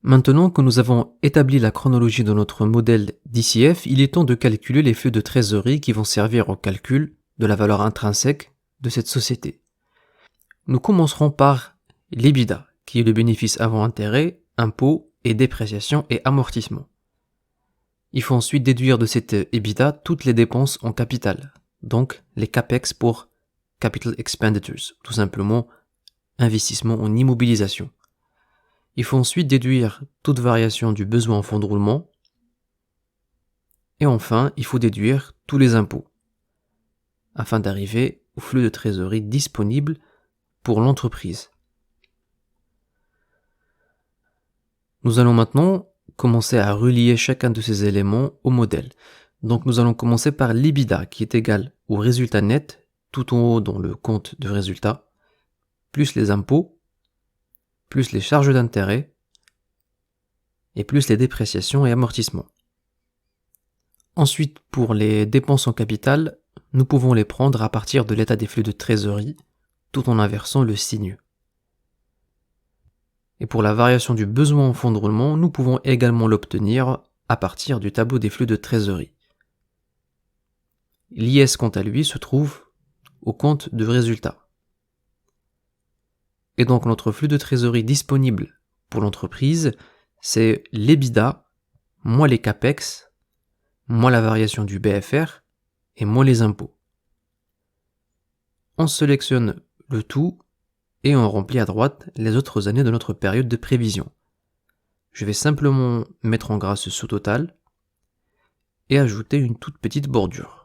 Maintenant que nous avons établi la chronologie de notre modèle DCF, il est temps de calculer les flux de trésorerie qui vont servir au calcul de la valeur intrinsèque de cette société. Nous commencerons par l'EBITDA, qui est le bénéfice avant intérêt, impôts et dépréciation et amortissement. Il faut ensuite déduire de cet EBITDA toutes les dépenses en capital, donc les CAPEX pour Capital Expenditures, tout simplement investissement en immobilisation. Il faut ensuite déduire toute variation du besoin en fonds de roulement. Et enfin, il faut déduire tous les impôts, afin d'arriver au flux de trésorerie disponible pour l'entreprise. Nous allons maintenant commencer à relier chacun de ces éléments au modèle. Donc nous allons commencer par l'EBITDA qui est égal au résultat net, tout en haut dans le compte de résultat, plus les impôts, plus les charges d'intérêt, et plus les dépréciations et amortissements. Ensuite, pour les dépenses en capital, nous pouvons les prendre à partir de l'état des flux de trésorerie, tout en inversant le signe. Et pour la variation du besoin en fonds de roulement, nous pouvons également l'obtenir à partir du tableau des flux de trésorerie. L'IS, quant à lui, se trouve au compte de résultat. Et donc notre flux de trésorerie disponible pour l'entreprise, c'est l'EBITDA, moins les CAPEX, moins la variation du BFR et moins les impôts. On sélectionne le tout et on remplit à droite les autres années de notre période de prévision. Je vais simplement mettre en gras ce sous-total et ajouter une toute petite bordure.